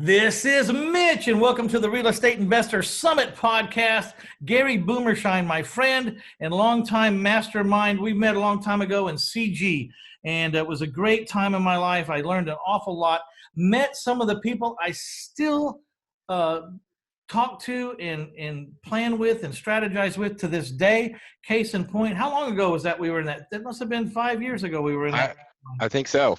This is Mitch, and welcome to the Real Estate Investor Summit podcast. Gary Boomershine, my friend and longtime mastermind. We met a long time ago in CG, and it was a great time in my life. I learned an awful lot, met some of the people I still talk to and plan with and strategize with to this day. Case in point, how long ago was that we were in that? That must have been 5 years ago we were in that. I think so.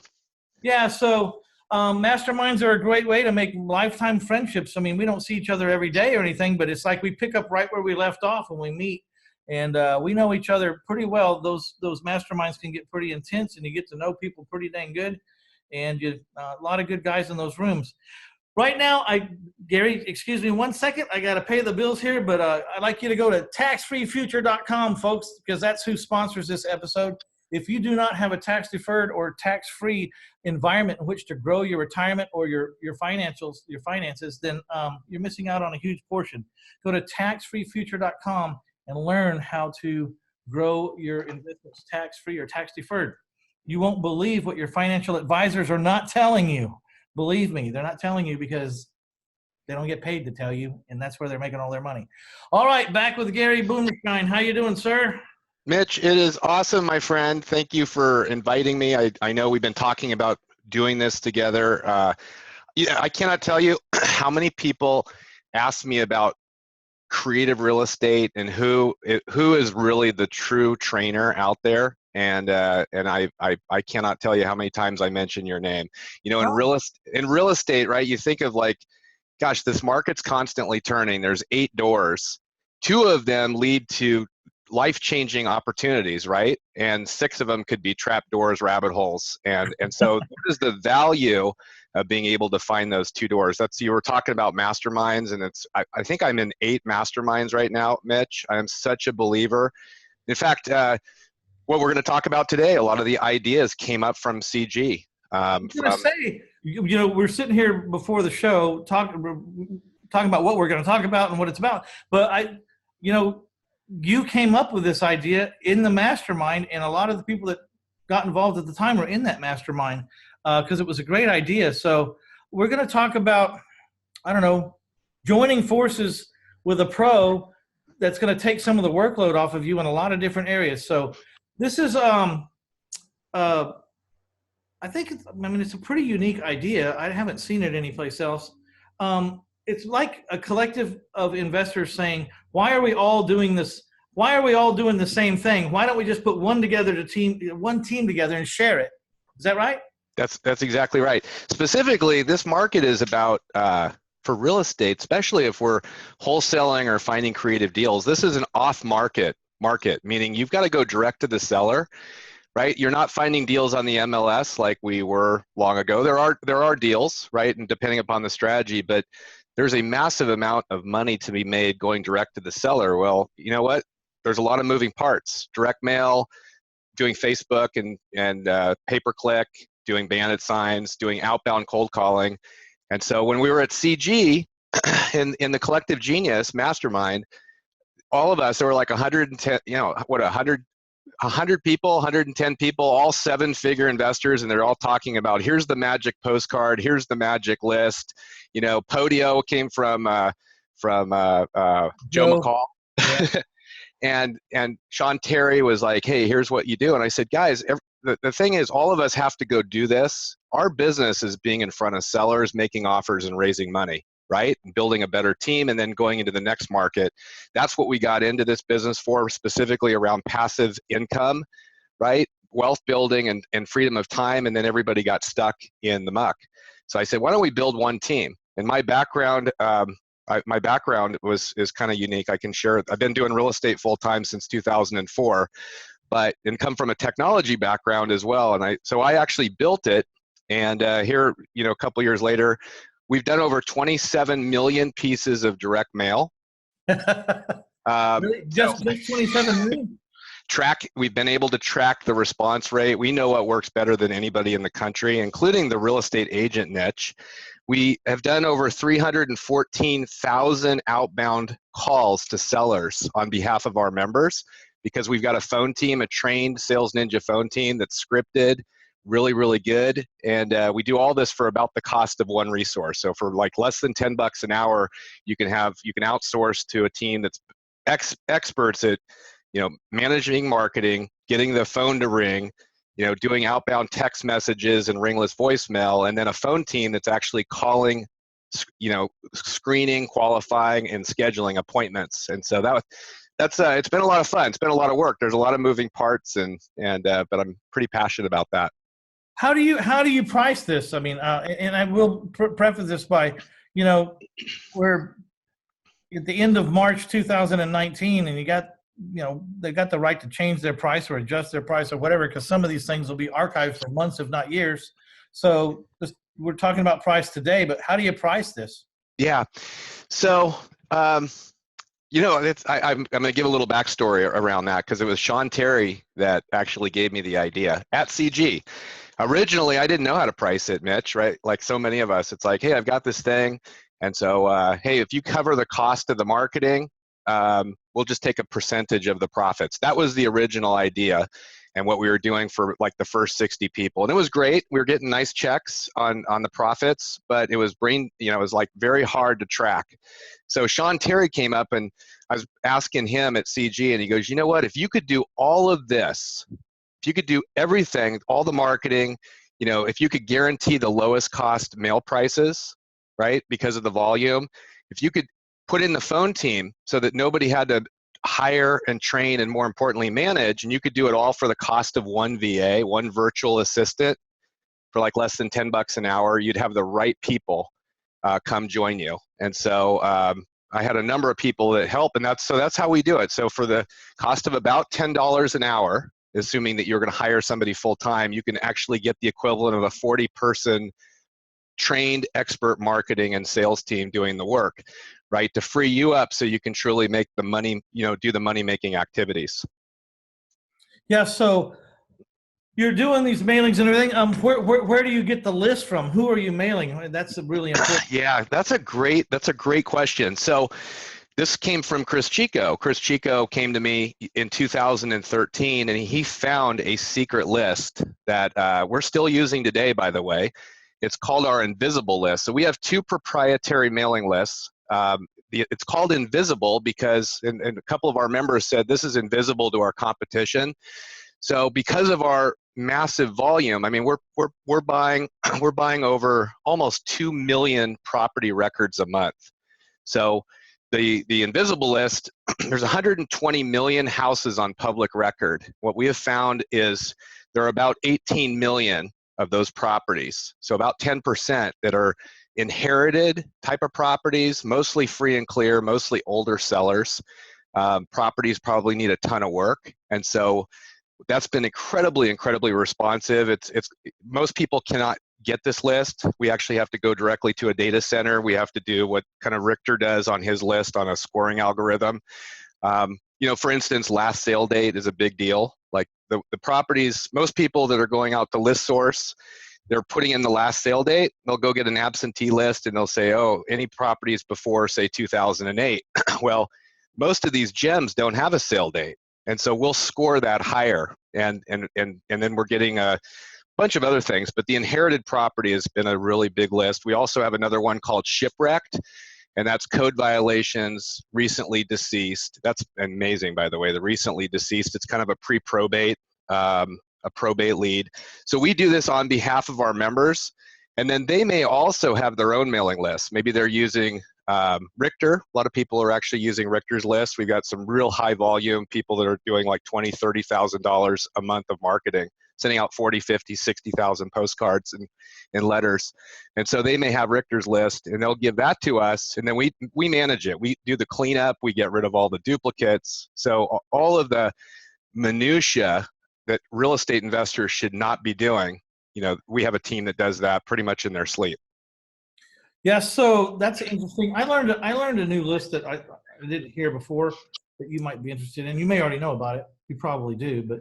Yeah, so masterminds are a great way to make lifetime friendships. I mean, we don't see each other every day or anything, but it's like we pick up right where we left off when we meet, and we know each other pretty well. Those masterminds can get pretty intense, and you get to know people pretty dang good, and a lot of good guys in those rooms. Right now, Gary, excuse me 1 second. I got to pay the bills here, but I'd like you to go to taxfreefuture.com, folks, because that's who sponsors this episode. If you do not have a tax-deferred or tax-free environment in which to grow your retirement or your finances, then you're missing out on a huge portion. Go to taxfreefuture.com and learn how to grow your investments tax-free or tax-deferred. You won't believe what your financial advisors are not telling you. Believe me, they're not telling you because they don't get paid to tell you, and that's where they're making all their money. All right, back with Gary Boomershine. How you doing, sir? Mitch, it is awesome, my friend. Thank you for inviting me. I know we've been talking about doing this together. I cannot tell you how many people ask me about creative real estate and who is really the true trainer out there. And I cannot tell you how many times I mention your name. You know, in real estate, right? You think of like, gosh, this market's constantly turning. There's 8 doors. 2 of them lead to life-changing opportunities, right? And 6 of them could be trap doors, rabbit holes. And so what is the value of being able to find those 2 doors? You were talking about masterminds, and I think I'm in 8 masterminds right now, Mitch. I am such a believer. In fact, what we're going to talk about today, a lot of the ideas came up from CG. I'm going to say, you know, we're sitting here before the show talking about what we're going to talk about and what it's about. But you came up with this idea in the mastermind, and a lot of the people that got involved at the time were in that mastermind because it was a great idea. So we're going to talk about, joining forces with a pro that's going to take some of the workload off of you in a lot of different areas. So this is, I think it's a pretty unique idea. I haven't seen it anyplace else. It's like a collective of investors saying, why are we all doing this? Why are we all doing the same thing? Why don't we just put one team together and share it? Is that right? That's exactly right. Specifically, this market is about, for real estate, especially if we're wholesaling or finding creative deals, this is an off-market market, meaning you've got to go direct to the seller, right? You're not finding deals on the MLS like we were long ago. There are deals, right? And depending upon the strategy, but there's a massive amount of money to be made going direct to the seller. Well, you know what? There's a lot of moving parts. Direct mail, doing Facebook and pay-per-click, doing bandit signs, doing outbound cold calling. And so when we were at CG in the Collective Genius Mastermind, all of us, there were like 110, 100 people, 110 people, all 7-figure investors, and they're all talking about, here's the magic postcard, here's the magic list. You know, Podio came from Joe McCall. Yeah. and Sean Terry was like, hey, here's what you do. And I said, guys, the thing is, all of us have to go do this. Our business is being in front of sellers, making offers and raising money, right? And building a better team and then going into the next market. That's what we got into this business for, specifically around passive income, right? Wealth building and freedom of time. And then everybody got stuck in the muck. So I said, why don't we build one team? And my background, is kind of unique. I can share it. I've been doing real estate full time since 2004, and come from a technology background as well. And so I actually built it. And here, a couple years later, we've done over 27 million pieces of direct mail. Really? Just 27 million? We've been able to track the response rate. We know what works better than anybody in the country, including the real estate agent niche. We have done over 314,000 outbound calls to sellers on behalf of our members because we've got a phone team, a trained Sales Ninja phone team that's scripted. really, really good. And we do all this for about the cost of one resource. So for like less than $10 an hour, you can outsource to a team that's experts at, managing marketing, getting the phone to ring, doing outbound text messages and ringless voicemail, and then a phone team that's actually calling, screening, qualifying, and scheduling appointments. And so that's it's been a lot of fun. It's been a lot of work. There's a lot of moving parts, but I'm pretty passionate about that. How do you price this? I mean, and I will preface this by, we're at the end of March 2019, and they got the right to change their price or adjust their price or whatever, because some of these things will be archived for months, if not years. So we're talking about price today, but how do you price this? Yeah. So, I'm going to give a little backstory around that, because it was Sean Terry that actually gave me the idea at CG. Originally, I didn't know how to price it, Mitch, right? Like so many of us, it's like, hey, I've got this thing. And so, hey, if you cover the cost of the marketing, we'll just take a percentage of the profits. That was the original idea and what we were doing for like the first 60 people. And it was great. We were getting nice checks on the profits, but it was it was like very hard to track. So Sean Terry came up, and I was asking him at CG, and he goes, you know what, if you could do all of this, if you could do everything, all the marketing, if you could guarantee the lowest cost mail prices, right, because of the volume, if you could put in the phone team so that nobody had to hire and train and, more importantly, manage, and you could do it all for the cost of one VA, one virtual assistant, for like less than $10 an hour, you'd have the right people come join you. And so I had a number of people that help, and that's how we do it. So for the cost of about $10 an hour, assuming that you're going to hire somebody full time, you can actually get the equivalent of a 40-person trained expert marketing and sales team doing the work, right, to free you up so you can truly make the money, do the money-making activities. Yeah, so you're doing these mailings and everything. Where do you get the list from? Who are you mailing? That's a really important. Yeah, that's a great question. So this came from Chris Chico. Chris Chico came to me in 2013, and he found a secret list that we're still using today, by the way. It's called our invisible list. So we have two proprietary mailing lists. It's called invisible because, and a couple of our members said, this is invisible to our competition. So because of our massive volume, I mean, we're buying over almost 2 million property records a month. So the invisible list, there's 120 million houses on public record. What we have found is there are about 18 million of those properties. So about 10% that are inherited type of properties, mostly free and clear, mostly older sellers. Properties probably need a ton of work. And so that's been incredibly responsive. It's most people cannot get this list. We actually have to go directly to a data center. We have to do what kind of Richter does on his list on a scoring algorithm. For instance, last sale date is a big deal. Like the properties, most people that are going out to list source, they're putting in the last sale date. They'll go get an absentee list and they'll say, oh, any properties before, say, 2008. Well, most of these gems don't have a sale date. And so we'll score that higher. And then we're getting a bunch of other things. But the inherited property has been a really big list. We also have another one called shipwrecked. And that's code violations, recently deceased. That's amazing, by the way, the recently deceased. It's kind of a pre-probate, a probate lead. So we do this on behalf of our members. And then they may also have their own mailing list. Maybe they're using Richter. A lot of people are actually using Richter's list. We've got some real high volume people that are doing like $20,000, $30,000 a month of marketing, sending out 40, 50, 60,000 postcards and letters. And so they may have Richter's list and they'll give that to us. And then we manage it. We do the cleanup. We get rid of all the duplicates. So all of the minutia that real estate investors should not be doing, we have a team that does that pretty much in their sleep. Yeah, so that's interesting. I learned a new list that I didn't hear before that you might be interested in. You may already know about it. You probably do, but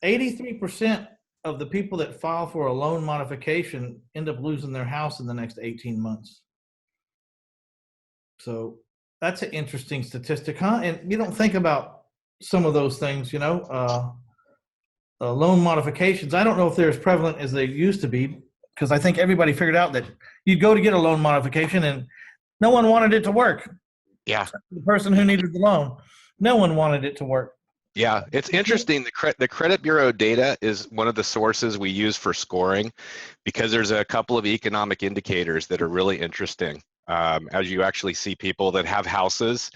83% of the people that file for a loan modification end up losing their house in the next 18 months. So that's an interesting statistic, huh? And you don't think about some of those things, loan modifications. I don't know if they're as prevalent as they used to be, because I think everybody figured out that you'd go to get a loan modification and no one wanted it to work. Yeah. The person who needed the loan, no one wanted it to work. Yeah, it's interesting. The credit bureau data is one of the sources we use for scoring, because there's a couple of economic indicators that are really interesting. As you actually see people that have houses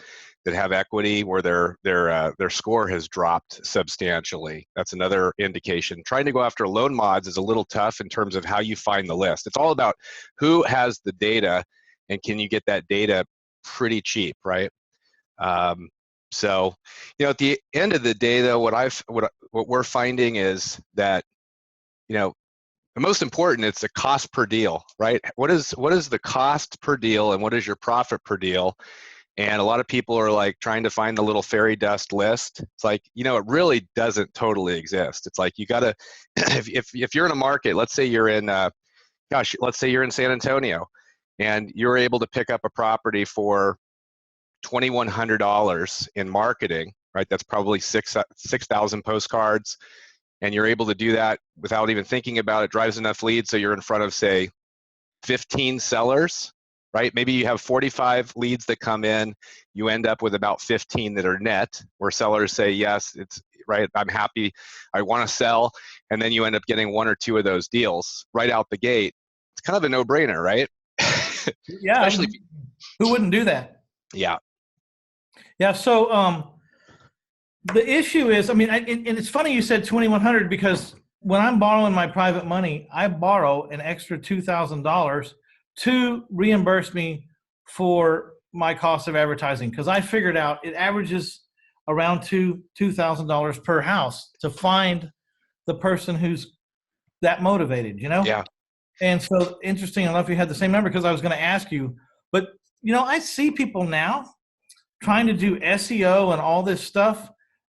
that have equity where their score has dropped substantially. That's another indication. Trying to go after loan mods is a little tough in terms of how you find the list. It's all about who has the data, and can you get that data pretty cheap, right? So, at the end of the day, though, what we're finding is that, the most important, it's the cost per deal, right? What is the cost per deal, and what is your profit per deal? And a lot of people are like trying to find the little fairy dust list. It's like, it really doesn't totally exist. It's like you gotta, if you're in a market, let's say you're in, let's say you're in San Antonio, and you're able to pick up a property for $2,100 in marketing, right? That's probably 6,000 postcards, and you're able to do that without even thinking about it. Drives enough leads so you're in front of, say, 15 sellers, right? Maybe you have 45 leads that come in. You end up with about 15 that are net, where sellers say, yes, it's right, I'm happy, I want to sell, and then you end up getting one or two of those deals right out the gate. It's kind of a no-brainer, right? Yeah. Especially who wouldn't do that? Yeah. Yeah. So the issue is, and it's funny you said 2,100, because when I'm borrowing my private money, I borrow an extra $2,000 to reimburse me for my cost of advertising, because I figured out it averages around $2,000 per house to find the person who's that motivated, Yeah. And so, interesting enough, you had the same number, because I was going to ask you, but I see people now trying to do SEO and all this stuff,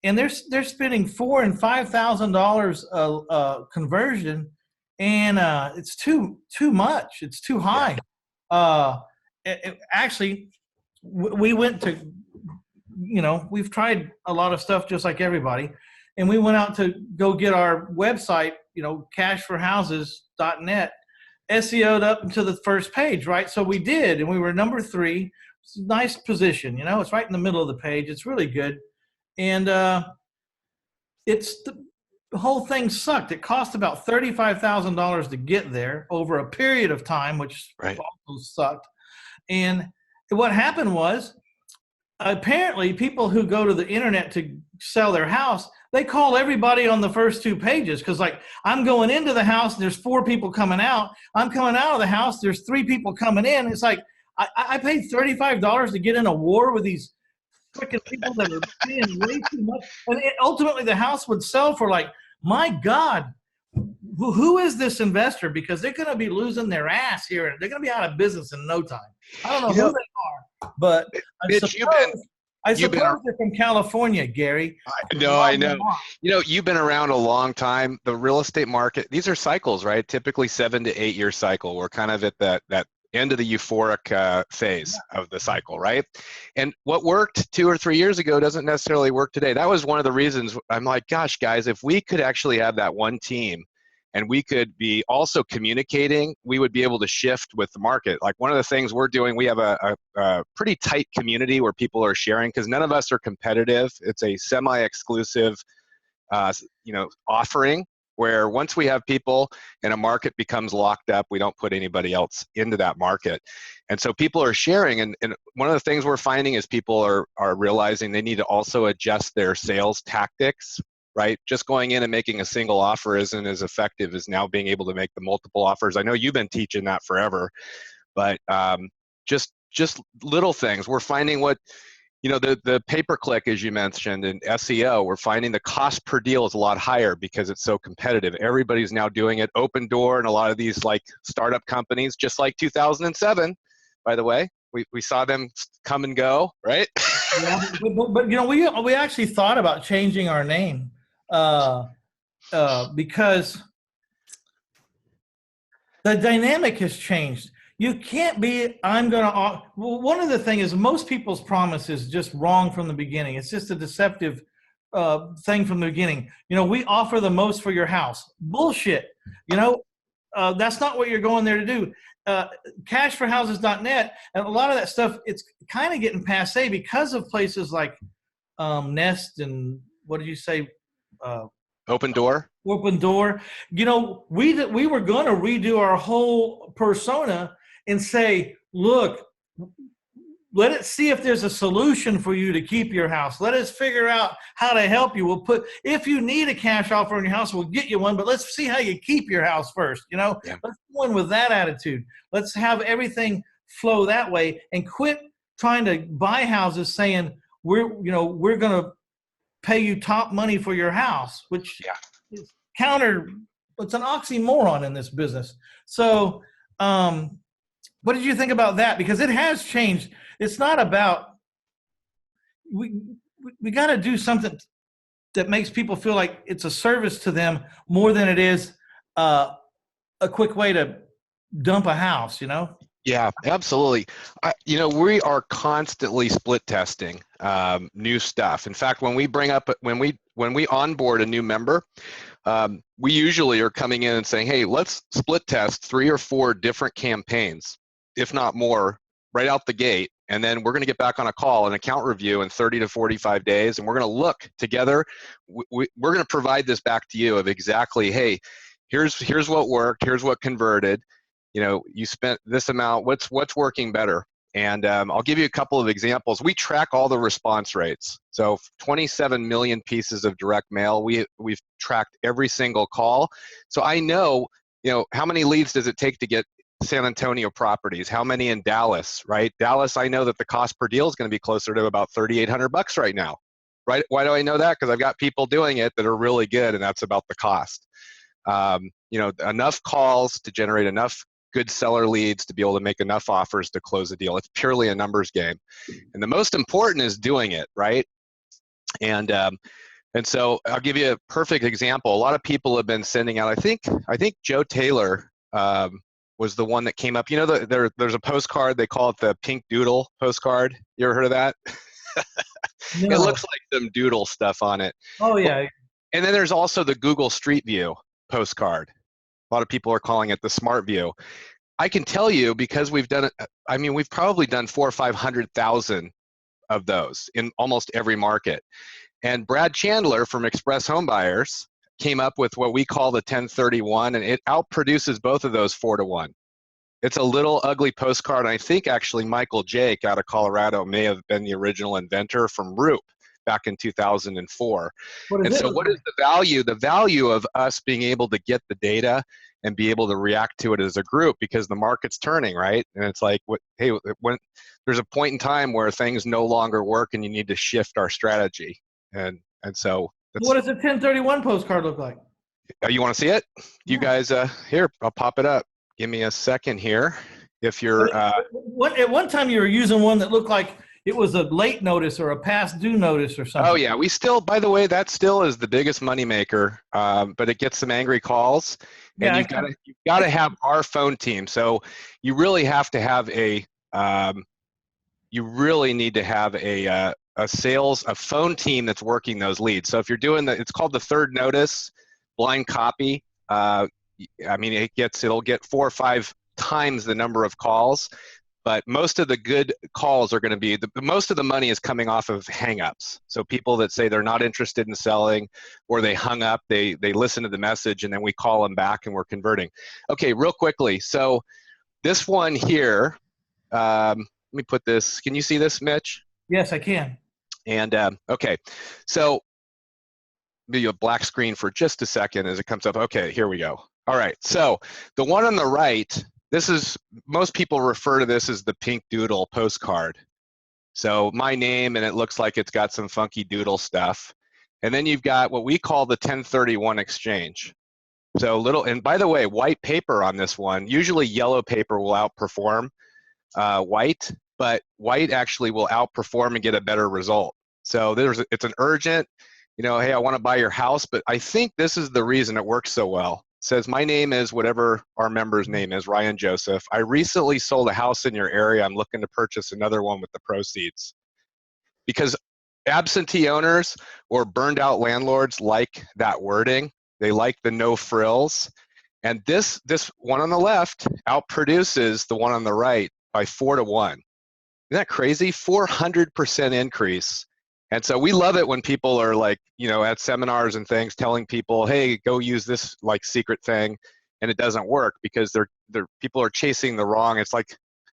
and they're spending $4,000 and $5,000 conversion, and it's too much. It's too high. Actually, we went to, we've tried a lot of stuff just like everybody, and we went out to go get our website, cashforhouses.net, SEO'd up into the first page, right? So we did, and we were number 3. It's a nice position, it's right in the middle of the page. It's really good. And the whole thing sucked. It cost about $35,000 to get there over a period of time, which also sucked. And what happened was, apparently people who go to the internet to sell their house, they call everybody on the first 2 pages, because I'm going into the house and there's 4 people coming out. I'm coming out of the house, there's 3 people coming in. It's like I paid $35 to get in a war with these freaking people that are paying way too much, and ultimately the house would sell for my God, who is this investor? Because they're going to be losing their ass here, and they're going to be out of business in no time. I don't know who they are, but I suppose they're from California, Gary. I know. You've been around a long time. The real estate market, these are cycles, right? Typically 7 to 8 year cycle. We're kind of at that end of the euphoric phase of the cycle, right? And what worked 2 or 3 years ago doesn't necessarily work today. That was one of the reasons I'm like, gosh, guys, if we could actually have that one team, and we could be also communicating, we would be able to shift with the market. Like, one of the things we're doing, we have a pretty tight community where people are sharing, because none of us are competitive. It's a semi-exclusive offering, where once we have people and a market becomes locked up, we don't put anybody else into that market. And so people are sharing, and one of the things we're finding is people are realizing they need to also adjust their sales tactics, right? Just going in and making a single offer isn't as effective as now being able to make the multiple offers. I know you've been teaching that forever, but just little things. We're finding the pay-per-click, as you mentioned, in SEO, we're finding the cost per deal is a lot higher because it's so competitive. Everybody's now doing it. Open Door and a lot of these startup companies, just like 2007, by the way, we saw them come and go, right? Yeah, but we actually thought about changing our name because the dynamic has changed. You can't be, one of the things is most people's promise is just wrong from the beginning. It's just a deceptive thing from the beginning. You know, we offer the most for your house. Bullshit. You know, that's not what you're going there to do. Cashforhouses.net, and a lot of that stuff, it's kind of getting passe because of places like Nest and what did you say? Open Door. Open Door. You know, we were going to redo our whole persona and say, look, let us see if there's a solution for you to keep your house. Let us figure out how to help you. We'll put, if you need a cash offer on your house, we'll get you one, but let's see how you keep your house first. You know, Yeah. Let's go in with that attitude. Let's have everything flow that way and quit trying to buy houses saying we're going to pay you top money for your house, which is it's an oxymoron in this business. So, what did you think about that? Because it has changed. It's not about, we got to do something that makes people feel like it's a service to them more than it is a quick way to dump a house, you know? Yeah, absolutely. We are constantly split testing new stuff. In fact, when we onboard a new member, we usually are coming in and saying, hey, let's split test 3 or 4 different campaigns, if not more, right out the gate. And then we're going to get back on a call, an account review in 30 to 45 days, and we're going to look together. We're going to provide this back to you of exactly, hey, here's what worked, here's what converted. You know, you spent this amount, what's working better? And I'll give you a couple of examples. We track all the response rates. So 27 million pieces of direct mail. We've tracked every single call. So I know, how many leads does it take to get San Antonio properties? How many in Dallas, right? Dallas, I know that the cost per deal is going to be closer to about $3,800 right now, right? Why do I know that? Because I've got people doing it that are really good, and that's about the cost. Enough calls to generate enough good seller leads to be able to make enough offers to close a deal. It's purely a numbers game. And the most important is doing it, right? And so I'll give you a perfect example. A lot of people have been sending out, I think Joe Taylor was the one that came up. There's a postcard, they call it the pink doodle postcard. You ever heard of that? No. It looks like some doodle stuff on it. Oh, yeah. And then there's also the Google Street View postcard. A lot of people are calling it the Smart View. I can tell you, because we've done it, we've probably done 400,000 or 500,000 of those in almost every market. And Brad Chandler from Express Home Buyers came up with what we call the 1031, and it outproduces both of those 4 to 1. It's a little ugly postcard. And I think actually Michael Jake out of Colorado may have been the original inventor from REIvault back in 2004. And so what is the value? The value of us being able to get the data and be able to react to it as a group, because the market's turning, right? And it's like, when there's a point in time where things no longer work and you need to shift our strategy. And so what does a 1031 postcard look like? You want to see it? You guys, here, I'll pop it up. Give me a second here. If you're at one time you were using one that looked like it was a late notice or a past due notice or something. Oh yeah, we still, by the way, that still is the biggest moneymaker, but it gets some angry calls, and you've got to have our phone team. So you really have to have you really need to have a phone team that's working those leads. So if you're doing it's called the third notice, blind copy. It'll get 4 or 5 times the number of calls. But most of the good calls are going to be, most of the money is coming off of hang-ups. So people that say they're not interested in selling, or they hung up, they listen to the message, and then we call them back and we're converting. Okay, real quickly. So this one here, let me put this, can you see this, Mitch? Yes, I can. And okay, so maybe a black screen for just a second as it comes up. Okay, here we go. All right, so the one on the right, most people refer to this as the pink doodle postcard. So my name, and it looks like it's got some funky doodle stuff. And then you've got what we call the 1031 exchange. So and by the way, white paper on this one, usually yellow paper will outperform white, but white actually will outperform and get a better result. So it's an urgent, hey, I want to buy your house, but I think this is the reason it works so well. It says, my name is whatever our member's name is, Ryan Joseph. I recently sold a house in your area. I'm looking to purchase another one with the proceeds. Because Absentee owners or burned out landlords like that wording. They like the no frills. And this one on the left outproduces the one on the right by 4 to 1. Isn't that crazy? 400% increase. And so we love it when people are like, at seminars and things telling people, hey, go use this like secret thing, and it doesn't work because people are chasing the wrong. It's like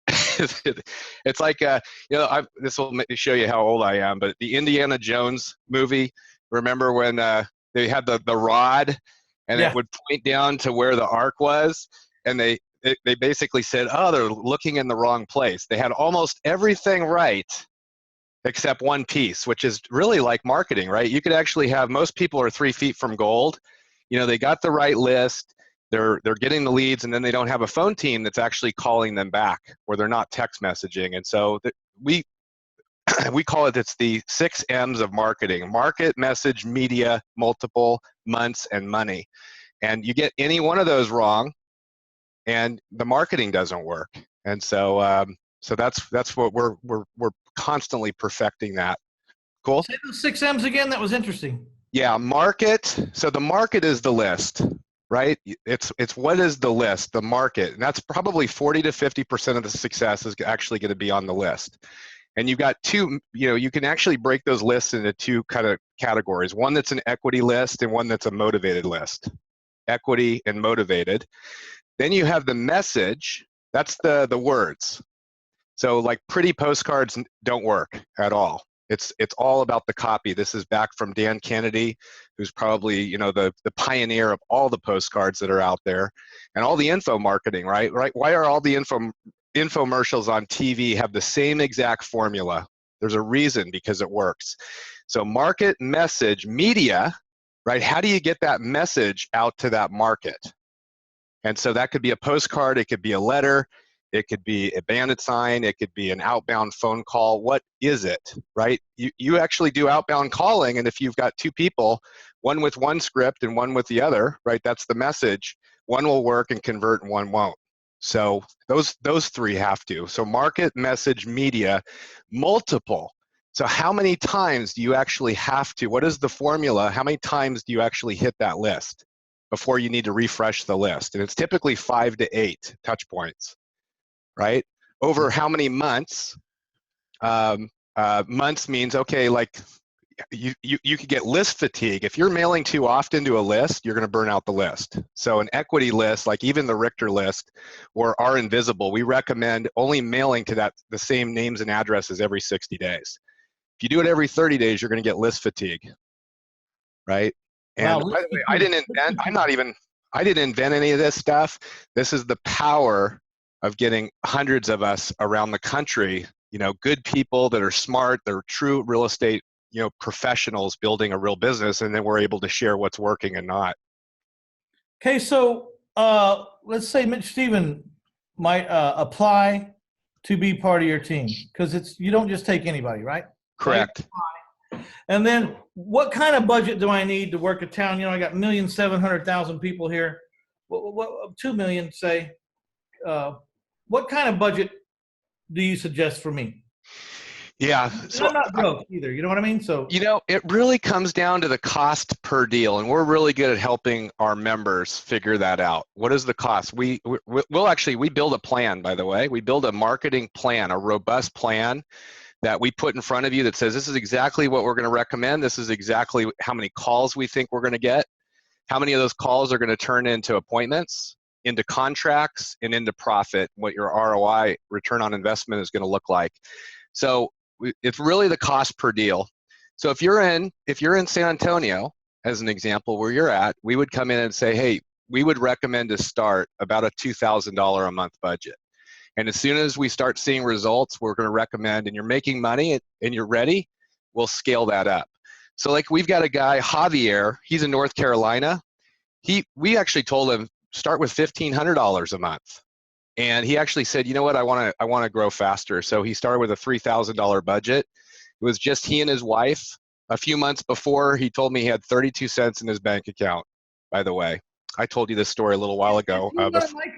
it's like this will show you how old I am, but the Indiana Jones movie, remember when they had the rod and Yeah. it would point down to where the ark was, and they basically said, oh, they're looking in the wrong place. They had almost everything right except one piece, which is really like marketing, right? You could actually have, most people are 3 feet from gold. They got the right list, they're getting the leads, and then they don't have a phone team that's actually calling them back, or they're not text messaging. And so we call it's the 6 M's of marketing: market, message, media, multiple, months, and money. And you get any one of those wrong, and the marketing doesn't work. And so so that's what we're constantly perfecting that. Cool. Say those 6 M's again. That was interesting. Yeah, market. So the market is the list, right? It's what is the list, the market, and that's probably 40 to 50% of the success is actually going to be on the list. And you've got two. You can actually break those lists into 2 kind of categories: one that's an equity list and one that's a motivated list. Equity and motivated. Then you have the message. That's the words. So like pretty postcards don't work at all. It's all about the copy. This is back from Dan Kennedy, who's probably the pioneer of all the postcards that are out there, and all the info marketing, right? Why are all the infomercials on TV have the same exact formula? There's a reason, because it works. So market, message, media, right? How do you get that message out to that market? And so that could be a postcard, it could be a letter, it could be a bandit sign, it could be an outbound phone call. What is it, right? You actually do outbound calling, and if you've got 2 people, one with one script and one with the other, right, that's the message. One will work and convert and one won't. So those 3 have to. So market, message, media, multiple. So how many times do you actually have to, what is the formula? How many times do you actually hit that list before you need to refresh the list? And it's typically 5 to 8 touch points, right? Over how many months? Months means, okay, like you could get list fatigue. If you're mailing too often to a list, you're going to burn out the list. So an equity list, like even the Richter list or our Invisible, we recommend only mailing to the same names and addresses every 60 days. If you do it every 30 days, you're going to get list fatigue, right? And Wow. by the way, I didn't invent any of this stuff. This is the power of getting hundreds of us around the country, good people that are smart, they're true real estate, professionals building a real business, and then we're able to share what's working and not. Okay, so let's say Mitch Stephen might apply to be part of your team, because you don't just take anybody, right? Correct. And then what kind of budget do I need to work a town? I got 1,700,000 people here. What 2 million, say. What kind of budget do you suggest for me? Yeah. So I'm not broke either. You know what I mean? So it really comes down to the cost per deal, and we're really good at helping our members figure that out. What is the cost? We'll we build a plan, by the way. We build a marketing plan, a robust plan that we put in front of you that says this is exactly what we're going to recommend. This is exactly how many calls we think we're going to get. How many of those calls are going to turn into appointments, into contracts, and into profit, what your ROI, return on investment, is going to look like. So it's really the cost per deal. So if you're in San Antonio, as an example, where you're at, we would come in and say, hey, we would recommend to start about a $2,000 a month budget. And as soon as we start seeing results, we're going to recommend, and you're making money and you're ready, we'll scale that up. So like we've got a guy, Javier, he's in North Carolina. We actually told him, start with $1,500 a month. And he actually said, you know what, I want to grow faster. So he started with a $3,000 budget. It was just he and his wife. A few months before, he told me he had 32 cents in his bank account, by the way. I told you this story a little while ago.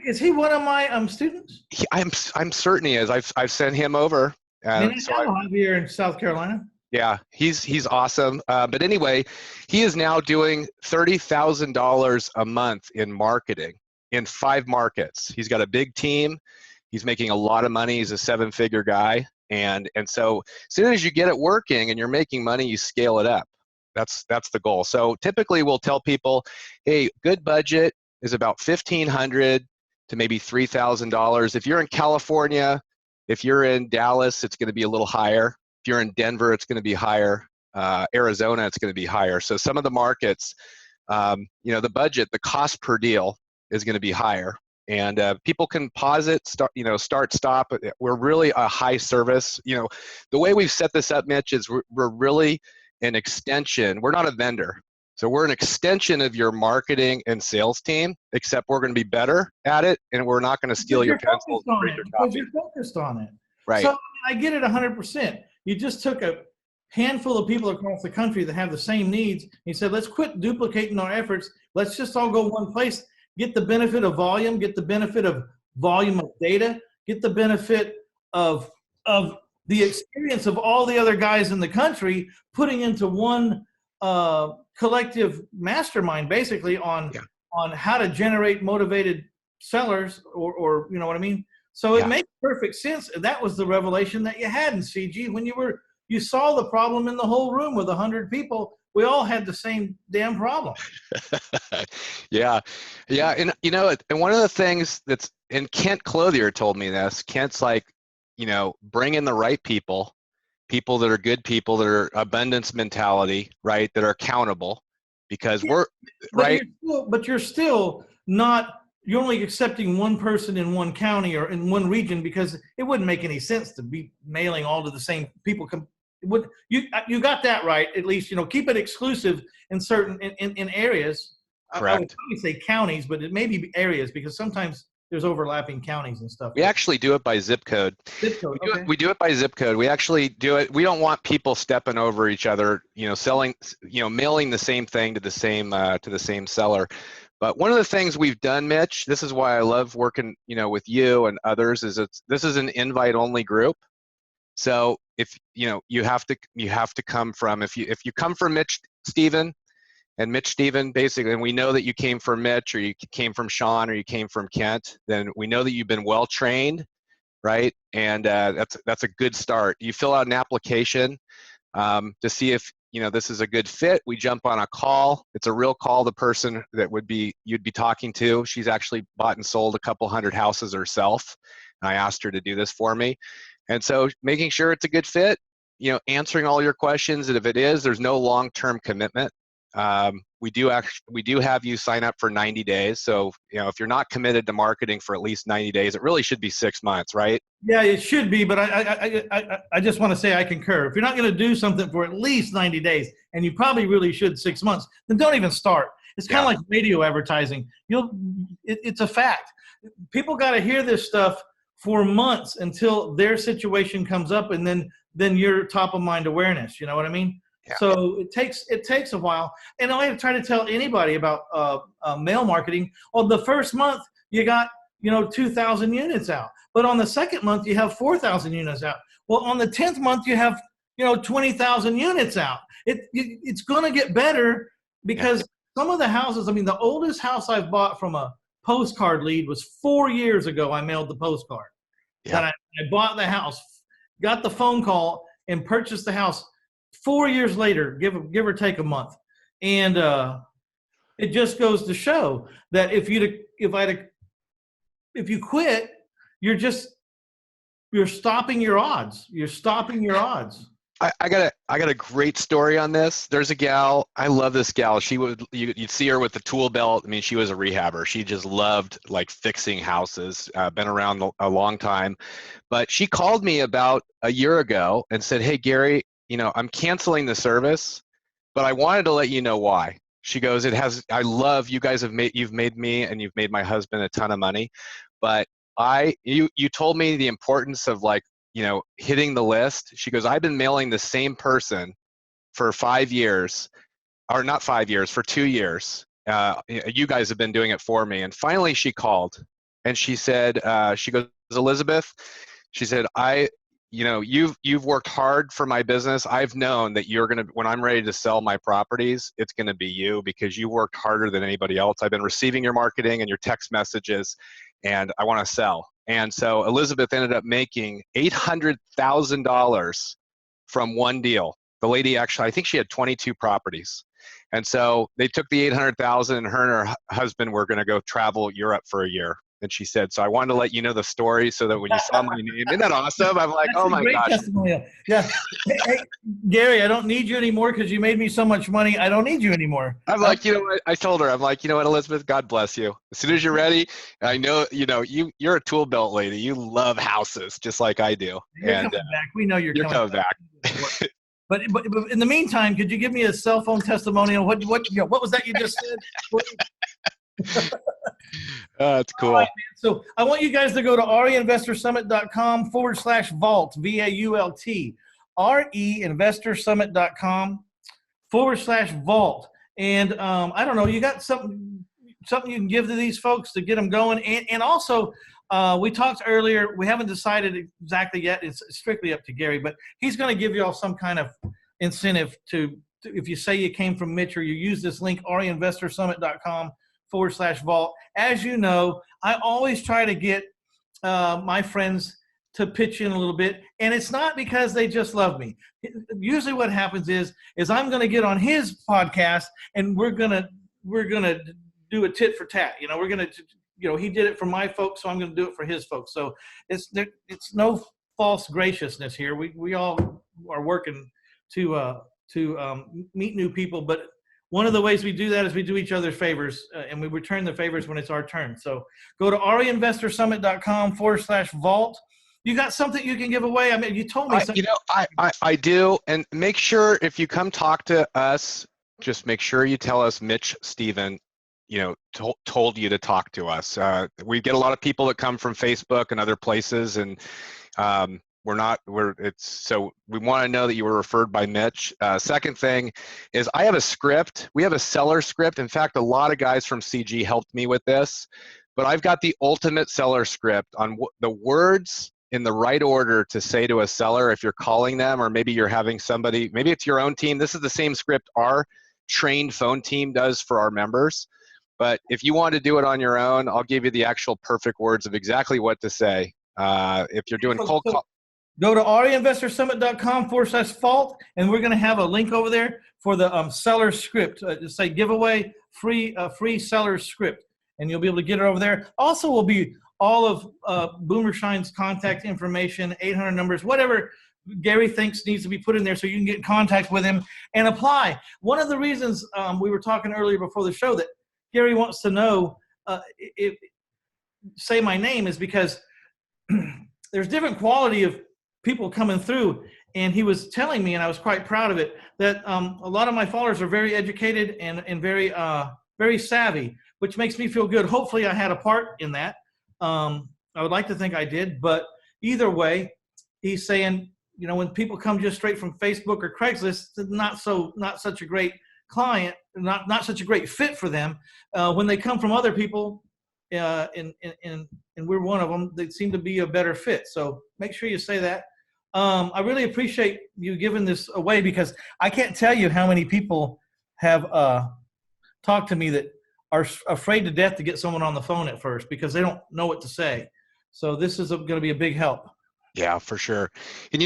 Is he one of my students? I'm certain he is. I've sent him over. Javier in South Carolina. Yeah, he's awesome. But anyway, he is now doing $30,000 a month in marketing in 5 markets. He's got a big team. He's making a lot of money. He's a 7-figure guy. And so as soon as you get it working and you're making money, you scale it up. That's the goal. So typically we'll tell people, hey, good budget is about $1,500 to maybe $3,000. If you're in California, if you're in Dallas, it's going to be a little higher. If you're in Denver, it's going to be higher. Arizona, it's going to be higher. So some of the markets, the budget, the cost per deal is going to be higher. And people can pause it, start, stop. We're really a high service. The way we've set this up, Mitch, is we're really an extension. We're not a vendor. So we're an extension of your marketing and sales team, except we're going to be better at it, and we're not going to steal your pencils and read your copy. Because you're focused on it. Right. So I get it 100%. You just took a handful of people across the country that have the same needs. You said, let's quit duplicating our efforts. Let's just all go one place, get the benefit of volume, get the benefit of volume of data, get the benefit of the experience of all the other guys in the country, putting into one collective mastermind, basically on how to generate motivated sellers, or you know what I mean? So it makes perfect sense. That was the revelation that you had in CG when you saw the problem in the whole room with 100 people. We all had the same damn problem. Yeah. And and one of the things and Kent Clothier told me this. Kent's like, bring in the right people that are good people, that are abundance mentality, right? That are accountable, because you're still not. You're only accepting one person in one county or in one region, because it wouldn't make any sense to be mailing all to the same people. You got that right, at least. Keep it exclusive in certain in areas. Correct. I would probably say counties, but it may be areas, because sometimes there's overlapping counties and stuff. We actually do it by zip code. We do it by zip code. We actually do it. We don't want people stepping over each other, selling, mailing the same thing to the same seller. But one of the things we've done, Mitch, this is why I love working, with you and others, is this is an invite-only group. So if you have to come from, if you come from Mitch Stephen, basically, and we know that you came from Mitch, or you came from Sean, or you came from Kent, then we know that you've been well trained, right? And that's a good start. You fill out an application to see if this is a good fit. We jump on a call. It's a real call. The person that you'd be talking to, she's actually bought and sold a couple hundred houses herself. And I asked her to do this for me. And so making sure it's a good fit, answering all your questions. And if it is, there's no long-term commitment. We do have you sign up for 90 days. So, if you're not committed to marketing for at least 90 days, it really should be 6 months, right? Yeah, it should be. But I just want to say I concur. If you're not going to do something for at least 90 days, and you probably really should 6 months, then don't even start. It's kind of like radio advertising. It's a fact. People got to hear this stuff for months until their situation comes up, and then you're top of mind awareness. You know what I mean? Yeah. So it takes a while. And I try to tell anybody about mail marketing. Well, the first month you got 2,000 units out, but on the second month you have 4,000 units out. Well, on the 10th month you have 20,000 units out. It's going to get better, because some of the houses. I mean, the oldest house I've bought from a postcard lead was 4 years ago. I mailed the postcard. Yeah. That I bought the house, got the phone call, and purchased the house 4 years later, give or take a month. And it just goes to show that if you quit, you're stopping your odds. You're stopping your odds. I got a great story on this. There's a gal. I love this gal. You'd see her with the tool belt. I mean, she was a rehabber. She just loved fixing houses. Been around a long time, but she called me about a year ago and said, "Hey, Gary, I'm canceling the service, but I wanted to let you know why." She goes, I love you guys you've made me and you've made my husband a ton of money, but you told me the importance of hitting the list. She goes, I've been mailing the same person for 5 years, or not 5 years, for 2 years. You guys have been doing it for me. And finally she called and she said, she goes, Elizabeth, she said, you've worked hard for my business. I've known that you're going to, when I'm ready to sell my properties, it's going to be you, because you worked harder than anybody else. I've been receiving your marketing and your text messages, and I want to sell. And so Elizabeth ended up making $800,000 from one deal. The lady actually, I think she had 22 properties. And so they took the 800,000, and her husband were going to go travel Europe for a year. And she said, so I wanted to let you know the story so that when you saw my name, isn't that awesome? I'm like, That's oh a my great gosh. testimonial. Yeah. Hey, Gary, I don't need you anymore because you made me so much money. I don't need you anymore. I'm like, you know what? I told her, I'm like, you know what, Elizabeth, God bless you. As soon as you're ready, I know, you're a tool belt lady. You love houses just like I do. You're coming back. We know you're coming back. But in the meantime, could you give me a cell phone testimonial? What was that you just said? That's cool. All right, man. So I want you guys to go to reinvestorsummit.com/vault, VAULT, reinvestorsummit.com/vault. And I don't know, you got something you can give to these folks to get them going. And also, we talked earlier, we haven't decided exactly yet. It's strictly up to Gary, but he's going to give you all some kind of incentive to if you say you came from Mitch or you use this link, reinvestorsummit.com/vault. As you know, I always try to get my friends to pitch in a little bit, and it's not because they just love me. Usually what happens is I'm going to get on his podcast, and we're going to do a tit for tat. We're going to, he did it for my folks, so I'm going to do it for his folks. So it's no false graciousness here. We all are working to meet new people, but one of the ways we do that is we do each other favors, and we return the favors when it's our turn. So go to reinvestorsummit.com/vault. You got something you can give away? I mean, you told me something. I do. And make sure if you come talk to us, just make sure you tell us Mitch Stephen, told you to talk to us. We get a lot of people that come from Facebook and other places, and so we want to know that you were referred by Mitch. Second thing is I have a script. We have a seller script. In fact, a lot of guys from CG helped me with this, but I've got the ultimate seller script on the words in the right order to say to a seller if you're calling them, or maybe you're having somebody, maybe it's your own team. This is the same script our trained phone team does for our members. But if you want to do it on your own, I'll give you the actual perfect words of exactly what to say. If you're doing cold call. Go to reinvestorsummit.com/vault, and we're going to have a link over there for the seller script. Just say giveaway free seller script, and you'll be able to get it over there. Also will be all of Boomershine's contact information, 800 numbers, whatever Gary thinks needs to be put in there so you can get in contact with him and apply. One of the reasons we were talking earlier before the show that Gary wants to know say my name is because there's different quality of people coming through, and he was telling me, and I was quite proud of it, that a lot of my followers are very educated and very very savvy, which makes me feel good. Hopefully I had a part in that. I would like to think I did, but either way, he's saying, when people come just straight from Facebook or Craigslist, not such a great client, not such a great fit for them. When they come from other people, and we're one of them, they seem to be a better fit. So make sure you say that. I really appreciate you giving this away, because I can't tell you how many people have talked to me that are afraid to death to get someone on the phone at first because they don't know what to say. So this is going to be a big help. Yeah, for sure. And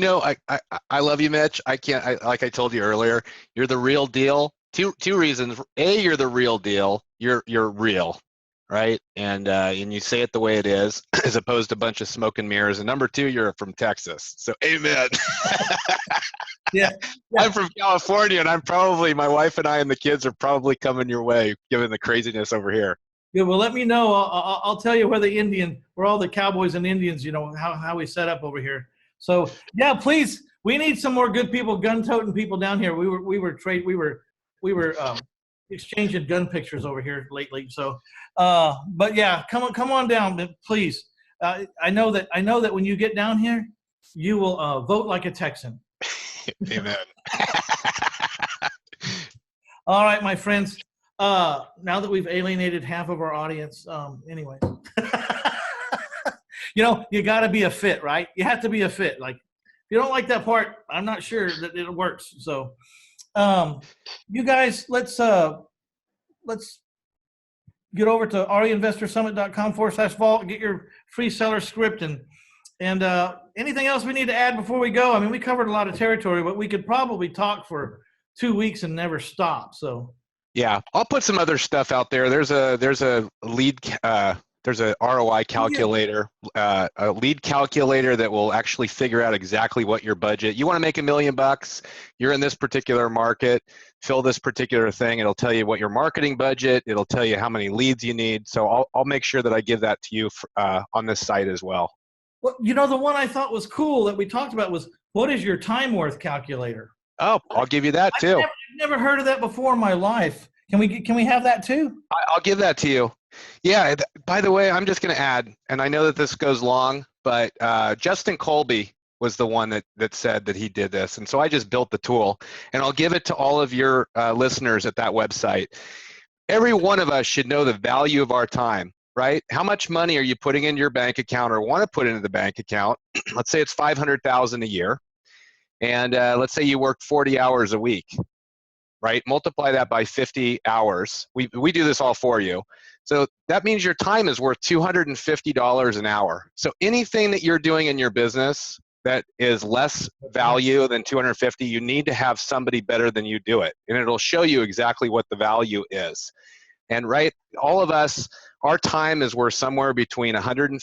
I love you, Mitch. Like I told you earlier, you're the real deal. Two reasons. A, you're the real deal. You're real, right? And you say it the way it is, as opposed to a bunch of smoke and mirrors. And number two, you're from Texas. So amen. Yeah. I'm from California, and my wife and I and the kids are probably coming your way, given the craziness over here. Good. Well, let me know. I'll tell you where all the cowboys and Indians, how we set up over here. So yeah, please, we need some more good people, gun-toting people down here. We were exchanging gun pictures over here lately. So, but yeah, come on down, please. I know that when you get down here, you will vote like a Texan. Amen. All right, my friends. Now that we've alienated half of our audience, anyway, you got to be a fit, right? You have to be a fit. Like you don't like that part, I'm not sure that it works. So, you guys, let's get over to reinvestorsummit.com/vault, get your free seller script, and anything else we need to add before we go? I mean, we covered a lot of territory, but we could probably talk for 2 weeks and never stop. So Yeah, I'll put some other stuff out there. There's a lead there's a ROI calculator, a lead calculator that will actually figure out exactly what your budget. You want to make $1 million, you're in this particular market, fill this particular thing. It'll tell you what your marketing budget. It'll tell you how many leads you need. So I'll make sure that I give that to you on this site as well. Well, you know, the one I thought was cool that we talked about was, what is your time worth calculator? Oh, I'll give you that too. I've never heard of that before in my life. Can we have that too? I'll give that to you. Yeah, by the way, I'm just going to add, and I know that this goes long, but Justin Colby was the one that said that he did this. And so I just built the tool, and I'll give it to all of your listeners at that website. Every one of us should know the value of our time, right? How much money are you putting into your bank account or want to put into the bank account? Let's say it's $500,000 a year. And let's say you work 40 hours a week, right? Multiply that by 50 hours. We do this all for you. So that means your time is worth $250 an hour. So anything that you're doing in your business that is less value than $250, you need to have somebody better than you do it. And it'll show you exactly what the value is. And right, all of us, our time is worth somewhere between $150 and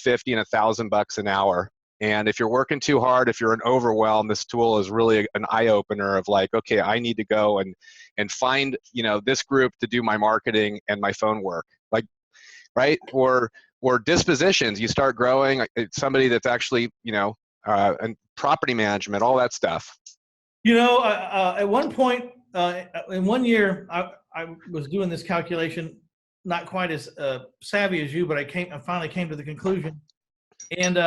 $1,000 an hour. And if you're working too hard, if you're an overwhelm, this tool is really an eye-opener of like, okay, I need to go and find, you know, this group to do my marketing and my phone work. Like, right? Or dispositions, you start growing, it's somebody that's actually, you know, and property management, all that stuff. You know, at one point, in 1 year, I was doing this calculation, not quite as savvy as you, but I finally came to the conclusion. And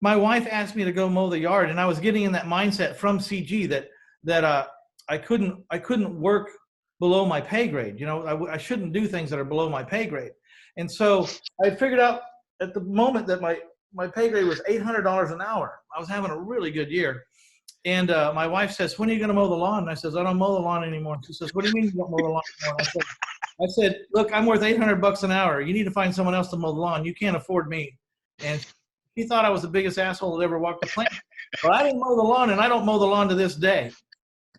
my wife asked me to go mow the yard, and I was getting in that mindset from CG that I couldn't work below my pay grade. You know, I shouldn't do things that are below my pay grade. And so I figured out at the moment that my pay grade was $800 an hour. I was having a really good year. And my wife says, "When are you going to mow the lawn?" And I says, "I don't mow the lawn anymore." She says, "What do you mean you don't mow the lawn anymore?" I said, "Look, I'm worth $800 an hour. You need to find someone else to mow the lawn. You can't afford me." And he thought I was the biggest asshole that ever walked the planet. But I didn't mow the lawn, and I don't mow the lawn to this day.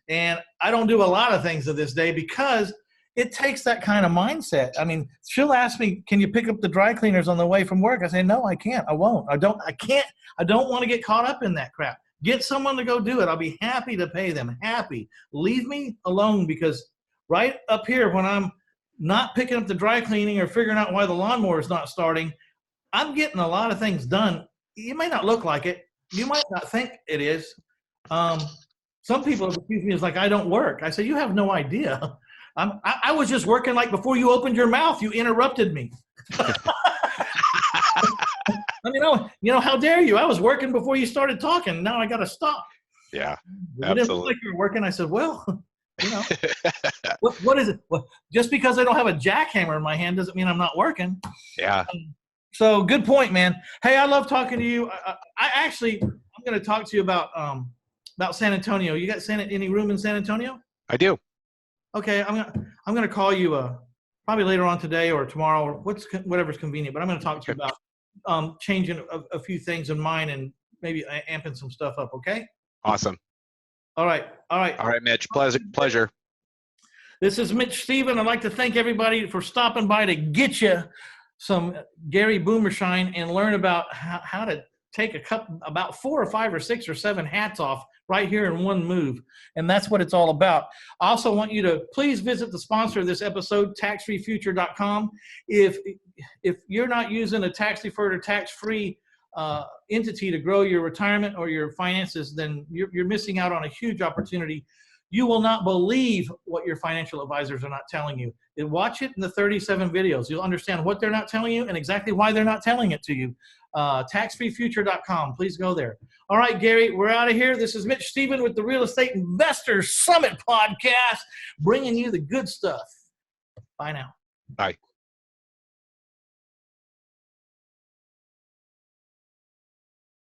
And I don't do a lot of things to this day because it takes that kind of mindset. I mean, she'll ask me, "Can you pick up the dry cleaners on the way from work?" I say, "No, I can't. I won't. I don't want to get caught up in that crap. Get someone to go do it. I'll be happy to pay them. Happy. Leave me alone, because right up here when I'm not picking up the dry cleaning or figuring out why the lawnmower is not starting, I'm getting a lot of things done. You may not look like it. You might not think it is. Some people accuse me as like I don't work. I say, you have no idea. I was just working like before you opened your mouth, you interrupted me. I mean, you know, how dare you? I was working before you started talking. Now I got to stop. Yeah, absolutely. It didn't look like you were working. I said, well, you know, what is it? Well, just because I don't have a jackhammer in my hand doesn't mean I'm not working. Yeah. So good point, man. Hey, I love talking to you. I'm going to talk to you about San Antonio. You got any room in San Antonio? I do. Okay, I'm gonna call you probably later on today or tomorrow, or whatever's convenient. But I'm going to talk to you about changing a few things in mine and maybe amping some stuff up. Okay. Awesome. All right, Mitch. Pleasure. This is Mitch Stephen. I'd like to thank everybody for stopping by to get you some Gary Boomershine and learn about how to take about 4 or 5 or 6 or 7 hats off right here in one move. And that's what it's all about. I also want you to please visit the sponsor of this episode, taxfreefuture.com. If you're not using a tax-deferred or tax-free entity to grow your retirement or your finances, then you're missing out on a huge opportunity. You will not believe what your financial advisors are not telling you. Watch it in the 37 videos. You'll understand what they're not telling you and exactly why they're not telling it to you. Taxfreefuture.com. Please go there. All right, Gary, we're out of here. This is Mitch Stephen with the Real Estate Investors Summit podcast, bringing you the good stuff. Bye now. Bye.